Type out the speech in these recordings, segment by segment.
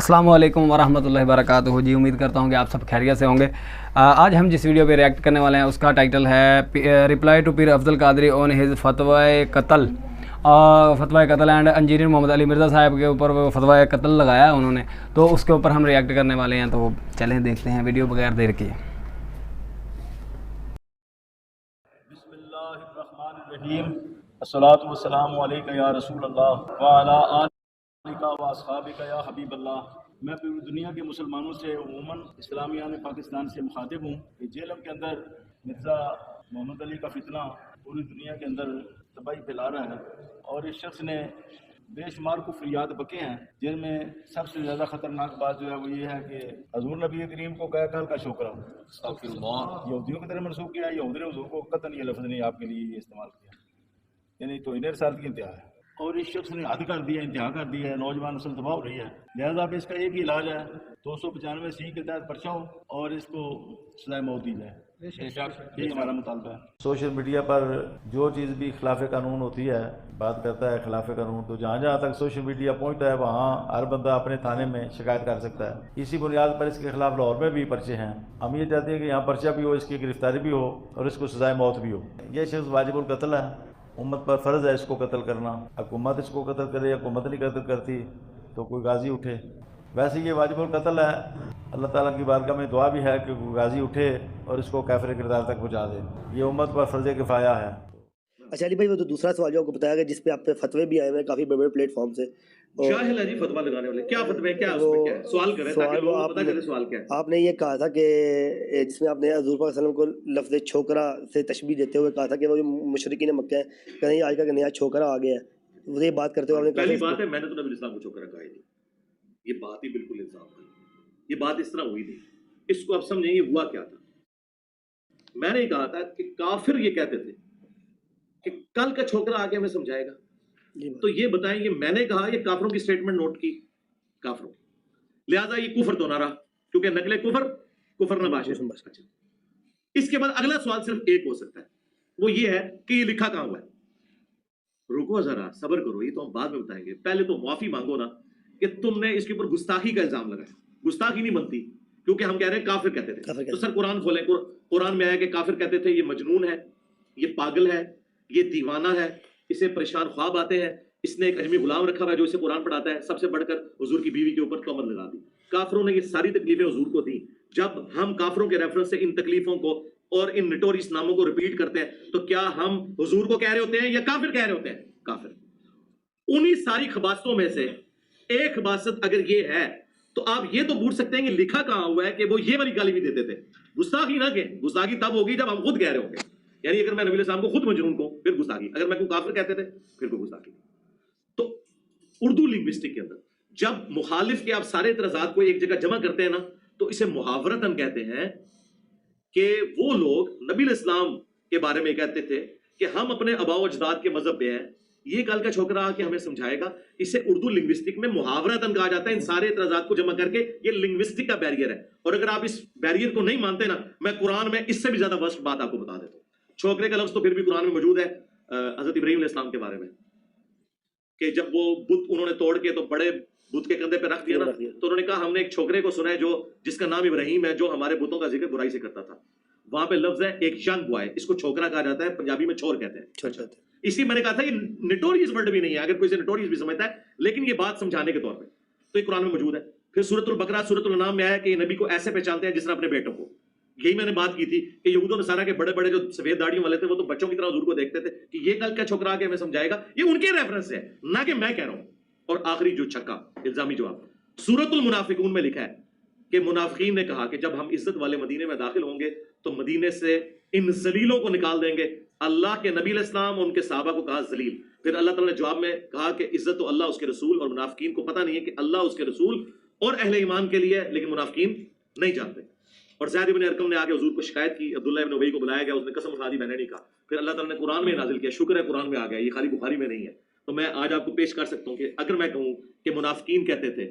अस्सलाम वालेकुम वरहमतुल्लाहि वबरकातुहू। जी उम्मीद करता हूँ कि आप सब खैरियत से होंगे। आज हम जिस वीडियो पे रिएक्ट करने वाले हैं उसका टाइटल है reply to Pir Afzal Qadri on his फतवाए कत्ल। फतवाए कत्ल एंड इंजीनियर मोहम्मद अली मिर्ज़ा साहब के ऊपर वो फतवाए कत्ल लगाया है उन्होंने, तो उसके ऊपर हम रिएक्ट करने वाले हैं। तो चलें देखते हैं वीडियो बगैर देर किए। बिस्मिल्लाहिर्रहमानिर्रहीम अस्सलातु वस्सलामु अलैका या रसूल अल्लाह व अला आलिका व अस्हाबिका या हबीब अल्लाह। मैं पूरी दुनिया के मुसलमानों से उमूमन इस्लामिया ने पाकिस्तान से मुखातिब हूँ कि जेलम के अंदर मिर्ज़ा मोहम्मद अली का फितना पूरी दुनिया के अंदर तबाही फैला रहा है, और इस शख्स ने बेशुमार कुफ्रियात बके हैं, जिनमें सबसे ज़्यादा ख़तरनाक बात जो है वो ये है कि हज़ूर नबी करीम को कह कल का छोकरा यहूदियों की तरह मनसूब किया। यहूदी ने हज़ूर को कतन ये लफ्ज़ नहीं आपके लिए इस्तेमाल किया, यानी तो इन्हें रसालत की इंतहा है। और इस शख्स ने हद कर दिया, इंतहा कर दिया है। नौजवान नस्ल तबाह हो रही है, लिहाजा अब इसका एक ही इलाज है, 295C के तहत पर्चा हो और इसको सज़ाए मौत दी जाए। यही हमारा मुतालबा है। सोशल मीडिया पर जो चीज़ भी खिलाफ कानून होती है, बात करता है खिलाफ कानून, तो जहाँ जहाँ तक सोशल मीडिया पहुँचता है वहाँ हर बंदा अपने थाने में शिकायत कर सकता है। इसी बुनियाद पर इसके खिलाफ लाहौर में भी पर्चे हैं। हम ये चाहते हैं कि यहाँ पर्चा भी हो, इसकी गिरफ्तारी भी हो और इसको सज़ाए मौत भी हो। यह शख्स वाजिबुल कत्ल है, उम्मत पर फ़र्ज़ है इसको कत्ल करना। हुकूमत इसको कत्ल करे, हुकूमत नहीं कत्ल करती तो कोई गाजी उठे। वैसे ये वाजिबुल कत्ल है, अल्लाह ताला की बारगाह में दुआ भी है कि कोई गाजी उठे और इसको काफिर किरदार तक पहुँचा दे। ये उम्मत पर फ़र्ज़ किफ़ाया है। अच्छा अली भाई, वो तो दूसरा सवाल जो आपको बताया गया जिस पे आप पे फतवे भी आए हुए हैं काफी बड़े बड़े प्लेटफॉर्म से, शाहिल है जी फतवा लगाने वाले। क्या फतवे, क्या उसमें क्या है? सवाल करें ताकि लोगों को पता चले सवाल क्या है। आपने ये कहा था कि जिसमें आपने हज़ूर पाक सल्लल्लाहु अलैहि वसल्लम को लफ्ज़ छोकरा से तशबीह देते हुए कहा था कि वो जो मुशरिकीन मक्का है कह रहे हैं आज का नया छोकरा आ गया है। वो ये बात करते हुए आपने पहली बात है, मैंने तो नबी इस्लाम को छोकरा कहा ही नहीं। ये बात ही बिल्कुल इल्जाम है, ये बात इस तरह हुई नहीं। इसको अब समझें ये हुआ क्या था। मैंने कहा था कि काफिर ये कहते थे कि कल का छोकरा आके हमें समझाएगा। तो ये बताएं, ये मैंने कहा, ये काफिरों की स्टेटमेंट नोट की काफिरों, लिहाजा ये कुफर तो ना रहा, क्योंकि नकले कुफर नबाश। अच्छा, इसके बाद अगला सवाल सिर्फ एक हो सकता है, वो ये है कि ये लिखा कहां हुआ है। रुको जरा, सब्र करो, ये तो हम बाद में बताएंगे। पहले तो माफी मांगो ना कि तुमने इसके ऊपर गुस्ताखी का इल्जाम लगाया। गुस्ताखी नहीं बनती, क्योंकि हम कह रहे हैं काफिर कहते थे। तो सर कुरान खोलें, कुरान में आया कि काफिर कहते थे ये मजनून है, ये पागल है, ये दीवाना है, इसे परेशान ख्वाब आते हैं, इसने एक अजमी गुलाम रखा हुआ है जो इसे कुरान पढ़ाता है। सबसे बढ़कर हुजूर की बीवी के ऊपर तोहमत लगा दी। काफिरों ने ये सारी तकलीफें हुजूर को दी। जब हम काफिरों के रेफरेंस से इन तकलीफों को और इन नोटोरियस नामों को रिपीट करते हैं, तो क्या हम हुजूर को कह रहे होते हैं या काफिर कह रहे होते हैं? काफिर। उन्हीं सारी खबासतों में से एक खबासत अगर ये है, तो आप ये तो पूछ सकते हैं कि लिखा कहां हुआ है कि वो ये वाली गाली भी देते थे। गुस्ताखी ना के, गुस्ताखी तब होगी जब हम खुद कह रहे होंगे। यानी अगर मैं नबी अलैहि सलाम को खुद मजनून को, फिर गुस्ताखी। अगर मैं को काफिर कहते थे, फिर को गुस्ताखी। तो उर्दू लिंग्विस्टिक के अंदर जब मुखालिफ के आप सारे इतराजात को एक जगह जमा करते हैं ना, तो इसे मुहावरतन कहते हैं कि वो लोग नबी अलैहि सलाम के बारे में कहते थे कि हम अपने अबाओ अजदाद के मजहब पे हैं, ये कल का छोकरा आके हमें समझाएगा। इसे उर्दू लिंग्विस्टिक में मुहावरतन कहा जाता है। इन सारे इतराजात को जमा करके, ये लिंग्विस्टिक का बैरियर है। और अगर आप इस बैरियर को नहीं मानते ना, मैं कुरान में इससे भी ज्यादा वर्स्ट बात आपको बता देता हूँ। छोकरे का लफ्ज तो फिर भी कुरान में मौजूद है हजरत इब्राहीम अलैहिस्सलाम के बारे में, कि जब वो बुत उन्होंने तोड़ के तो बड़े बुत के कंधे पे रख दिया ना, तो उन्होंने कहा हमने एक छोकरे को सुना है जो जिसका नाम इब्राहीम है, जो हमारे बुतों का जिक्र बुराई से करता था। वहां पे लफ्ज है एक यंग बॉय, इसको छोकरा कहा जाता है, पंजाबी में छोर कहते हैं। इसी मैंने कहा था ये नोटोरियस वर्ड भी नहीं है, अगर कोई इसे नोटोरियस भी समझता है, लेकिन ये बात समझाने के तौर पे तो ये कुरान में मौजूद है। फिर सूरतुल बकरा सूरतुल अनाम में आया कि नबी को ऐसे पहचानते हैं जिस तरह अपने बेटों को। यही मैंने बात की थी कि यहूद और नसारा के बड़े बड़े जो सफेद दाढ़ियों वाले थे, वो तो बच्चों की तरह हुजूर को देखते थे कि ये कल क्या छोकरा आके हमें समझाएगा। ये उनके रेफरेंस है, ना कि मैं कह रहा हूं। और आखिरी जो छक्का इल्जामी जवाब, सूरतुल मुनाफिकून में लिखा है कि मुनाफिकीन ने कहा कि जब हम इज्जत वाले मदीने में दाखिल होंगे तो मदीने से इन जलीलों को निकाल देंगे। अल्लाह के नबी अलैहिस्सलाम उनके सहाबा को कहा जलील। फिर अल्लाह ताला ने जवाब में कहा कि इज्जत तो अल्लाह उसके रसूल, और मुनाफिकीन को पता नहीं है कि अल्लाह उसके रसूल और अहले ईमान के लिए, लेकिन मुनाफिकीन नहीं जानते। और ज़ैद इब्न अरकम ने आके हुजूर को शिकायत की, अब्दुल्लाह इब्न उबई को बुलाया गया, उसने कसम उठा दी मैंने नहीं कहा। फिर अल्लाह ताला ने कुरान में नाजिल किया, शुक्र है कुरान में आ गया, ये खाली बुखारी में नहीं है। तो मैं आज आपको पेश कर सकता हूँ कि अगर मैं कहूँ कि मुनाफिकीन कहते थे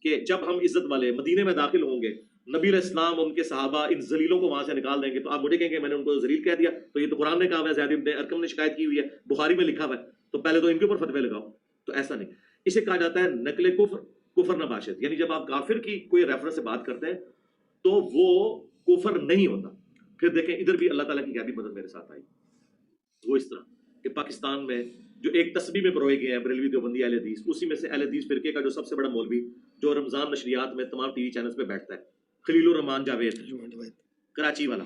कि जब हम इज्जत वाले मदीने में दाखिल होंगे, नबी अलैहिस्सलाम उनके सहाबा इन जलीलों को वहां से निकाल देंगे, तो आप मुझे कहेंगे मैंने उनको जलील कह दिया। तो ये तो कुरान ने कहा हुआ है, ज़ैद इब्न अरकम ने शिकायत की हुई है, बुखारी में लिखा हुआ है, तो पहले तो इनके ऊपर फतवे लगाओ। तो ऐसा नहीं, इसे कहा जाता है नकले कुफ्र, कुफर नबाशत, यानी जब आप काफिर की कोई रेफरेंस से बात करते हैं तो वो कुफर नहीं होता। फिर देखें इधर भी अल्लाह ताला की क्या भी मदद मेरे साथ आई, वो इस तरह कि पाकिस्तान में जो एक तस्बीह में परोए गए हैं बरेलवी देवबंदी अहले हदीस, उसी में से अहले हदीस फिरके का जो सबसे बड़ा मौलवी जो रमजान नशरियात में तमाम टीवी चैनल्स पे बैठता है, खलीलुर रहमान जावेद कराची वाला,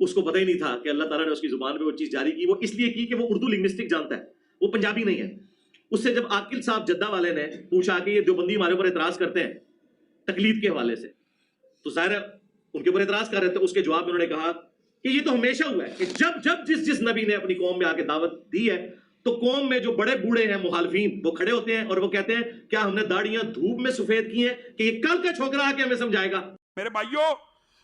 उसको पता ही नहीं था कि अल्लाह ताला ने उसकी जुबान पे वो चीज जारी की। वो इसलिए की कि वो उर्दू लिंग्विस्टिक जानता है, वो पंजाबी नहीं है। उससे जब आकिल साहब जद्दा वाले ने पूछा कि ये देवबंदी हमारे ऊपर एतराज करते हैं तकलीद के हवाले से, तो जाहिर है उनके ऊपर एतराज कर रहे थे। उसके जवाब में उन्होंने कहा कि ये तो हमेशा हुआ है कि जब जब जिस नबी ने अपनी कौम में आके दावत दी है तो कौम में जो बड़े बूढ़े हैं मुखालफीन वो खड़े होते हैं और वो कहते हैं क्या हमने दाढ़ियां धूप में सफेद की हैं कि ये कल का छोकरा आके हमें समझाएगा। मेरे भाइयों,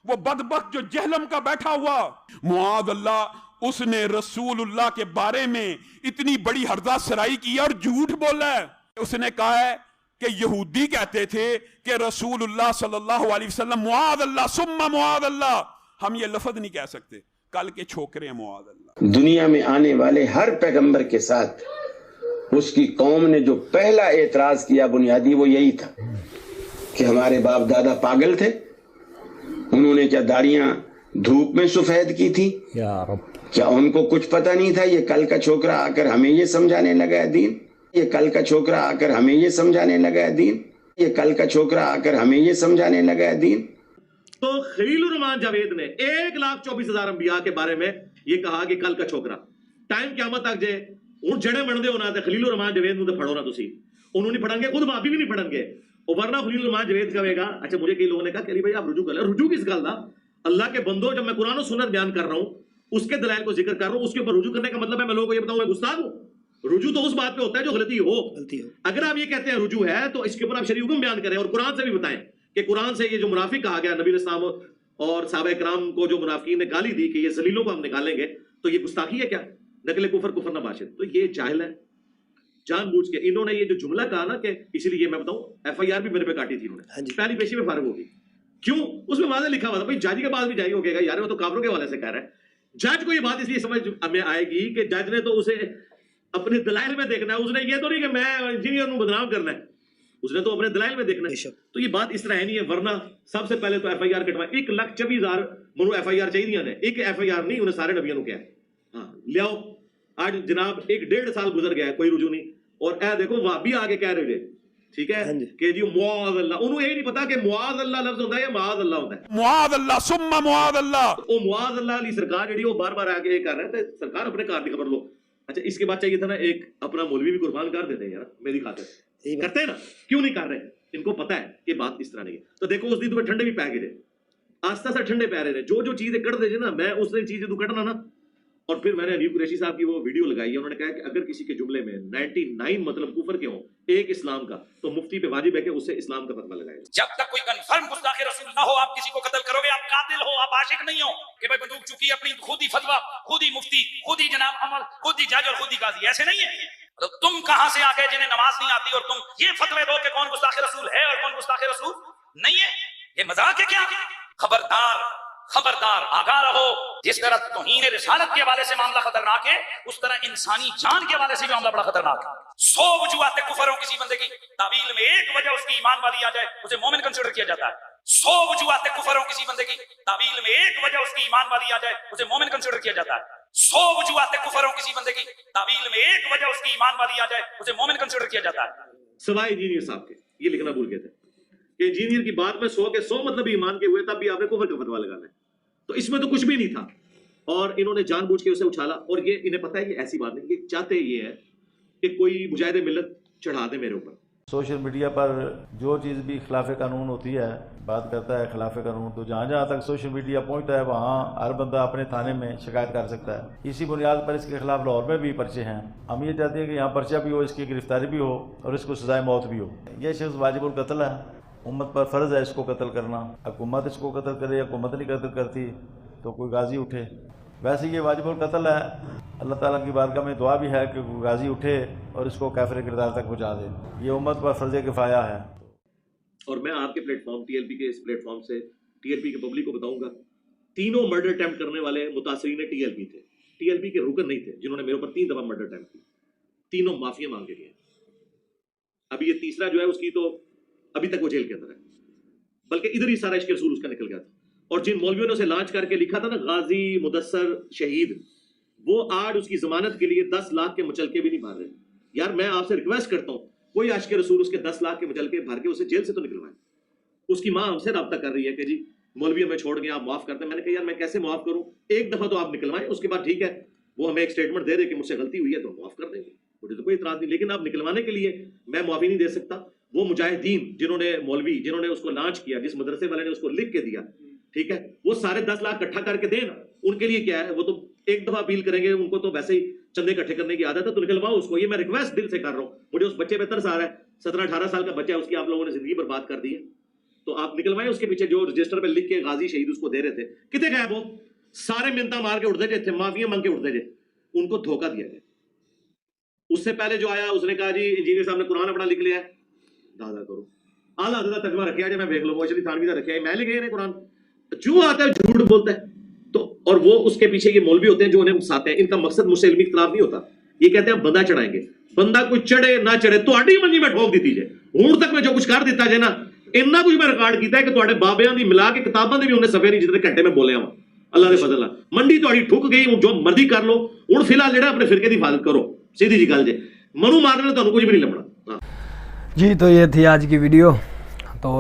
वो बदबख्त जो जहलम का बैठा हुआ मुआद अल्लाह, उसने रसूलुल्लाह के बारे में इतनी बड़ी हरदा सराई की और झूठ बोला है। उसने कहा है कि यहूदी कहते थे कि रसूलुल्लाह सल्लल्लाहु अलैहि वसल्लम मुआद अल्लाह सुम्मा मुआद अल्लाह, हम ये लफ्ज नहीं कह सकते, कल के छोकरे मुआद अल्लाह। दुनिया में आने वाले हर पैगंबर के साथ उसकी कौम ने जो पहला एतराज किया बुनियादी वो यही था कि हमारे बाप दादा पागल थे, उन्होंने क्या दाढ़ियां धूप में सफेद की थी, क्या उनको कुछ पता नहीं था। ये कल का छोकरा आकर हमें ये समझाने लगा है दीन, ये कल का छोकरा आकर हमें ये समझाने लगा है दीन, ये कल का छोकरा आकर हमें ये समझाने लगा है दीन। तो खलीलुर रहमान जावेद ने 1,24,000 अंबिया के बारे में ये कहा कि कल का छोकरा टाइम क़यामत तक जे ਹੁਣ ਜਿਹੜੇ ਬਣਦੇ ਹੋਣਾ ਤੇ ਖਲੀਲੁਰ रहमान जावेद ਨੂੰ ਤੇ ਫੜੋ ਨਾ ਤੁਸੀਂ, ਉਹਨੂੰ नहीं पढ़ेंगे, खुद भाभी भी नहीं पढ़ेंगे, और वरना खलीलुर रहमान जावेद कहेगा। अच्छा, मुझे कई लोगों ने कहा कि अली भाई आप रुजू कर ले, रुजू किस गल दा? अल्लाह के बंदो, जब मैं कुरान और सुन्नत बयान कर रहा हूं उसके दलाइल को जिक्र कर रहा हूं, उसके ऊपर रुजू करने का मतलब है मैं लोगों को ये बताऊं मैं गुस्ताख हूं। रुजू तो उस बात पे होता है जो गलती हो। अगर आप ये कहते हैं रुजू है तो इसके ऊपर आप शरीय हुक्म बयान करें और कुरान से भी बताएं कि कुरान से ये जो मुनाफिक कहा गया नबी इस्लाम और साहबा इकराम को जो मुनाफिकीन ने गाली दी कि ये जलीलों को हम निकालेंगे, तो ये गुस्ताखी है क्या? नकल कुफर कुफर नबाशिद। तो ये जाहिल है, जानबूझ के इन्होंने ये जो जुमला कहा ना कि इसीलिए मैं बताऊं FIR भी मेरे पे काटी थी इन्होंने, पहली पेशी में फारिग होगी। क्यों? उसमें वाज़ेह लिखा हुआ था भाई जज के पास भी जाएगी, हो गएगा यार वो तो काफिरों के हवाले से कह रहा है। जज को ये बात इसलिए समझ में आएगी कि जज ने तो उसे अपने दलाइल में देखना है, उसने ये तो नहीं कि मैं इंजीनियर को बदनाम करना है, उसने तो अपने दलाइल में देखना है। तो ये बात इस तरह है नहीं है, वरना सबसे पहले तो FIR कटवाए। 1,24,000 मनु FIR चाहिए ने, एक FIR नहीं उन्हें सारे नबियों को क्या है। हाँ ले आओ, आज जनाब 1-1.5 साल गुजर गया है, कोई रुजू नहीं, और ए देखो वाबी आगे कह रहे थे, ठीक है कि जी मुआद अल्लाह, उन्होंने ये नहीं पता कि मुआद अल्लाह लफ्ज होता है या मुआद अल्लाह होता है। मुआद अल्लाह सुम्मा मुआद अल्लाह, वो मुआद अल्लाह वाली सरकार जी वो बार-बार आके ये कर रहे थे, सरकार अपने कार की खबर लो। अच्छा, इसके बाद चाहिए था ना एक अपना मौलवी भी कुर्बान कर देते हैं यार मेरी खातिर, करते हैं ना, क्यों नहीं कर रहे? इनको पता है कि बात इस तरह नहीं है। तो देखो उस दिन तुम्हें ठंडे भी पै गए, आस्ता सा ठंडे पै रहे, जो चीजें कट दे ना, मैं उस चीजें तू कटना ना। और फिर मैंने अनीब कुरैशी साहब की वो वीडियो लगाई है, उन्होंने कहा कि अगर किसी के जुमले में 99 मतलब कुफर के हो, एक इस्लाम का, तो मुफ्ती पे वाजिब है कि उससे इस्लाम का फतवा लगाए। जब तक कोई कंफर्म गुस्ताखे रसूल ना हो, आप किसी को कत्ल करोगे, आप कातिल हो, आप आशिक नहीं हो कि भाई बंदूक चुकी अपनी खुद ही फतवा, खुद ही मुफ्ती, खुद ही जनाब अमल, खुद ही जज और खुद ही काजी, ऐसे नहीं है। तो तुम कहां से आ गए जिन्हें नमाज नहीं आती और तुम ये फतवे दो कि कौन गुस्ताखे रसूल है और कौन गुस्ताखे रसूल नहीं है? ये मजाक है क्या? खबरदार खबरदार, आगाह रहो। जिस तरह तौहीन रिसालत के हवाले से मामला खतरनाक है, उस तरह इंसानी जान के हवाले से भी मामला बड़ा खतरनाक है। 100 वजूहात कुफर हो किसी बंदे की, तावील में एक वजह उसकी ईमान वाली आ जाए, उसे मोमिन कंसीडर किया जाता है। 100 वजूहात कुफर हो किसी बंदे की, तावील में एक वजह उसकी ईमान वाली आ जाए, उसे मोमिन कंसीडर किया जाता है। 100 वजूहात कुफर हो किसी बंदे की, तावील में एक वजह उसकी ईमान वाली आ जाए, उसे मोमिन कंसीडर किया जाता है। सवाए इंजीनियर साहब के ये लिखना भूल गए थे कि इंजीनियर की बात में 100 के 100 मतलब ईमान के हुए, तब भी आपने कुफर का फतवा लगाना है। तो इसमें तो कुछ भी नहीं था, और इन्होंने जानबूझ के उसे उछाला। और ये इन्हें पता है कि ऐसी बात नहीं, ये चाहते ये है कि कोई मुजाहिद मिल्लत चढ़ा दे मेरे ऊपर। सोशल मीडिया पर जो चीज़ भी खिलाफ कानून होती है, बात करता है खिलाफ कानून, तो जहाँ जहाँ तक सोशल मीडिया पहुँचता है वहाँ हर बंदा अपने थाने में शिकायत कर सकता है। इसी बुनियाद पर इसके खिलाफ लाहौर में भी पर्चे हैं। हम ये चाहते हैं कि यहाँ पर्चा भी हो, इसकी गिरफ्तारी भी हो और इसको सजाए मौत भी हो। यह शख्स वाजिबुल कत्ल है, उम्मत पर फ़र्ज़ है इसको कत्ल करना। हुकूमत इसको कत्ल करे, हुकूमत नहीं कत्ल करती तो कोई गाजी उठे। वैसे ये वाजिबुल कत्ल है, अल्लाह ताला की बारगाह में दुआ भी है कि कोई गाजी उठे और इसको काफिर किरदार तक पहुँचा दे। ये उम्मत पर फ़र्ज़ किफ़ाया है। और मैं आपके प्लेटफॉर्म TLP के इस प्लेटफॉर्म से TLP के पब्लिक को बताऊंगा, तीनों मर्डर अटेम्प्ट करने वाले मुतासरीन TLP थे, TLP के रुकन नहीं थे, जिन्होंने मेरे ऊपर 3 दफा मर्डर अटेम्प्ट की। तीनों माफिया मांगे गए। अभी ये तीसरा जो है उसकी तो अभी तक वो जेल के अंदर है, बल्कि इधर ही सारा इश्क रसूल उसका निकल गया था। और जिन मौलवियों ने उसे लॉन्च करके लिखा था ना गाजी मुदस्सर शहीद, वो आज उसकी जमानत के लिए 10 लाख के मुचलके भी नहीं भर रहे। यार मैं आपसे रिक्वेस्ट करता हूँ, कोई आशिक रसूल उसके 10 लाख के मुचलके भर के उसे जेल से तो निकलवाए। उसकी माँ हमसे रब्ता कर रही है कि जी मौलवी हमें छोड़ गए, आप माफ करते हैं। मैंने कहा यार मैं कैसे माफ करूं, एक दफा तो आप निकलवाएं, उसके बाद ठीक है वो हमें एक स्टेटमेंट दे दे कि मुझसे गलती हुई है तो माफ कर देंगे, मुझे तो कोई इतराज नहीं, लेकिन आप निकलवाने के लिए मैं माफी नहीं दे सकता। वो मुजाहिदीन जिन्होंने मौलवी जिन्होंने उसको लॉन्च किया, जिस मदरसे वाले ने उसको लिख के दिया, ठीक है, वो सारे 10 लाख इकट्ठा करके देना, उनके लिए क्या है, वो तो एक दफा अपील करेंगे, उनको तो वैसे ही चंदे इकट्ठे करने की आदत है, तो निकलवाओ उसको। ये मैं रिक्वेस्ट दिल से कर रहा हूँ, मुझे उस बच्चे पे तरस आ रहा है, 17-18 साल का बच्चा है, उसकी आप लोगों ने जिंदगी बर्बाद कर दी है, तो आप निकलवाएं। उसके पीछे जो रजिस्टर पे लिख के गाजी शहीद उसको दे रहे थे, कितने गए वो सारे मिन्नता मार के उठते थे, माफिया मांग के उठते थे, उनको धोखा दिया गया। उससे पहले जो आया उसने कहा जी इंजीनियर साहब ने कुरान अपना लिख लिया है, दादा करो आला हज़रत तर्जुमा रखा है, मैं देख लो वो चली थानवी रखा है, मैं लिखे हैं कुरान, जो आता है झूठ बोलता है। तो और वो उसके पीछे ये मौलवी होते हैं जो उन्हें उकसाते हैं, इनका मकसद मुझसे इल्मी इख्तिलाफ नहीं होता, ये कहते हैं बंदा चढ़ाएंगे, बंदा कोई चढ़े ना चढ़े तो आड़ी मंजी में ठोक दी जाए, हूं तक में जो कुछ कर दिता जाए ना, इन्ना कुछ मैं रिकॉर्ड किया है कि तुहाडे बाबियां दी मिला के किताबां दे भी उन्हें सफे नहीं जितने घंटे में बोलिया वा, अल्लाह दे फजल नाल मंडी तुहाडी ठुक गई, जो मर्जी कर लो, हुण फिलहाल जेड़ा अपने फिरके दी हिफाजत करो, सीधी जी गल जे, मनु मारने तुहानू कुछ भी नहीं लभना। जी तो ये थी आज की वीडियो। तो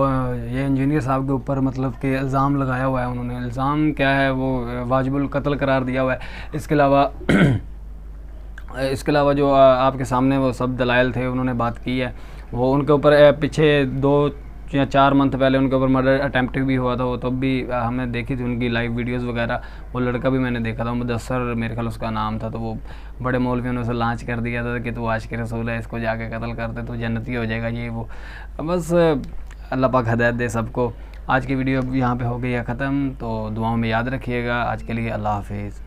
ये इंजीनियर साहब के ऊपर मतलब कि इल्ज़ाम लगाया हुआ है उन्होंने, इल्ज़ाम क्या है वो वाजिबुल कत्ल करार दिया हुआ है। इसके अलावा जो आपके सामने वो सब दलाइल थे उन्होंने बात की है, वो उनके ऊपर पीछे 2 या 4 मंथ पहले उनके ऊपर मर्डर अटैम्प्ट भी हुआ था, वो तब भी हमने देखी थी उनकी लाइव वीडियोस वगैरह, वो लड़का भी मैंने देखा था, मुदस्सर मेरे ख्याल उसका नाम था, तो वो बड़े मौलवियों ने उसे लॉन्च कर दिया था कि तू आशिक रसूल है, इसको जाके कत्ल कर दे तो जन्नती हो जाएगा, ये वो। बस अल्लाह पाक हदायत दे सबको। आज की वीडियो यहाँ पे हो गई है ख़त्म, तो दुआओं में याद रखिएगा। आज के लिए अल्लाह हाफिज़।